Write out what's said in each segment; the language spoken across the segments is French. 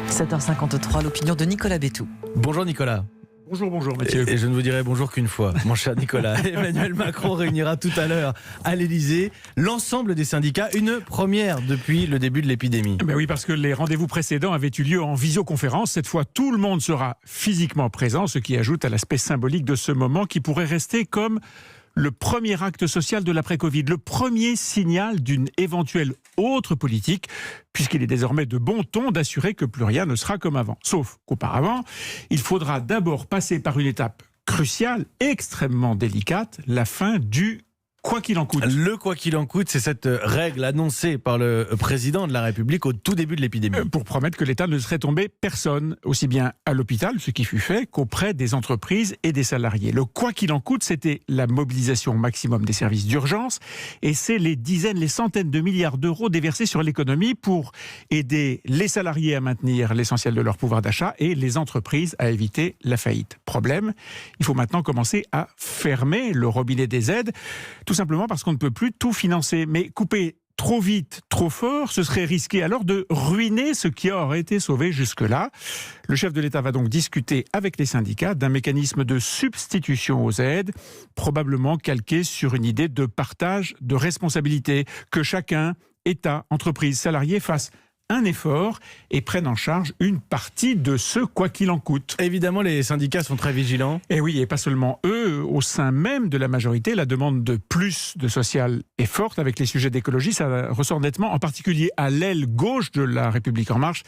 7h53, l'opinion de Nicolas Bétou. Bonjour Nicolas. Bonjour Mathieu. Et je ne vous dirai bonjour qu'une fois, mon cher Nicolas. Emmanuel Macron réunira tout à l'heure à l'Elysée l'ensemble des syndicats, une première depuis le début de l'épidémie. Ben oui, parce que les rendez-vous précédents avaient eu lieu en visioconférence. Cette fois, tout le monde sera physiquement présent, ce qui ajoute à l'aspect symbolique de ce moment qui pourrait rester comme le premier acte social de l'après-Covid, le premier signal d'une éventuelle autre politique, puisqu'il est désormais de bon ton d'assurer que plus rien ne sera comme avant. Sauf qu'auparavant, il faudra d'abord passer par une étape cruciale, extrêmement délicate, la fin du quoi qu'il en coûte. Le quoi qu'il en coûte, c'est cette règle annoncée par le président de la République au tout début de l'épidémie. Pour promettre que l'État ne serait tombé personne, aussi bien à l'hôpital, ce qui fut fait, qu'auprès des entreprises et des salariés. Le quoi qu'il en coûte, c'était la mobilisation maximum des services d'urgence et c'est les dizaines, les centaines de milliards d'euros déversés sur l'économie pour aider les salariés à maintenir l'essentiel de leur pouvoir d'achat et les entreprises à éviter la faillite. Problème, il faut maintenant commencer à fermer le robinet des aides, tout simplement parce qu'on ne peut plus tout financer. Mais couper trop vite, trop fort, ce serait risqué alors de ruiner ce qui aurait été sauvé jusque-là. Le chef de l'État va donc discuter avec les syndicats d'un mécanisme de substitution aux aides, probablement calqué sur une idée de partage de responsabilités, que chacun, État, entreprise, salarié, fasse un effort et prennent en charge une partie de ce quoi qu'il en coûte. Évidemment, les syndicats sont très vigilants. Et oui, et pas seulement eux, au sein même de la majorité, la demande de plus de social est forte. Avec les sujets d'écologie, ça ressort nettement, en particulier à l'aile gauche de la République En Marche.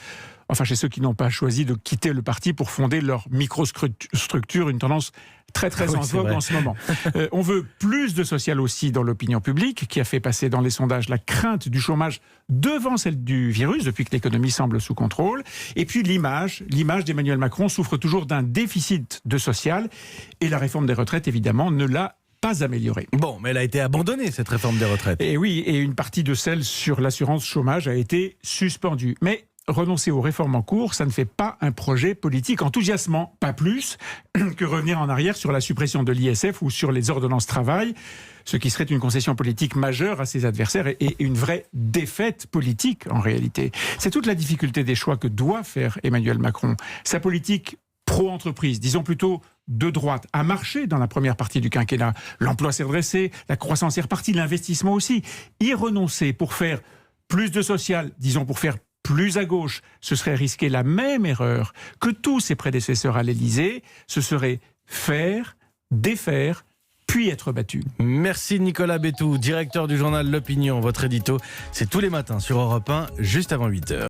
Enfin, chez ceux qui n'ont pas choisi de quitter le parti pour fonder leur microstructure, une tendance très en vogue en ce moment. On veut plus de social aussi dans l'opinion publique, qui a fait passer dans les sondages la crainte du chômage devant celle du virus, depuis que l'économie semble sous contrôle. Et puis l'image d'Emmanuel Macron souffre toujours d'un déficit de social, et la réforme des retraites, évidemment, ne l'a pas améliorée. Bon, mais elle a été abandonnée, cette réforme des retraites. Et oui, et une partie de celle sur l'assurance chômage a été suspendue. Mais renoncer aux réformes en cours, ça ne fait pas un projet politique enthousiasmant, pas plus que revenir en arrière sur la suppression de l'ISF ou sur les ordonnances travail, ce qui serait une concession politique majeure à ses adversaires et une vraie défaite politique en réalité. C'est toute la difficulté des choix que doit faire Emmanuel Macron. Sa politique pro-entreprise, disons plutôt de droite, a marché dans la première partie du quinquennat. L'emploi s'est redressé, la croissance est repartie, l'investissement aussi. Y renoncer pour faire plus de social, disons pour faire plus à gauche, ce serait risquer la même erreur que tous ses prédécesseurs à l'Élysée, ce serait faire, défaire, puis être battu. Merci Nicolas Bétou, directeur du journal L'Opinion. Votre édito, c'est tous les matins sur Europe 1, juste avant 8h.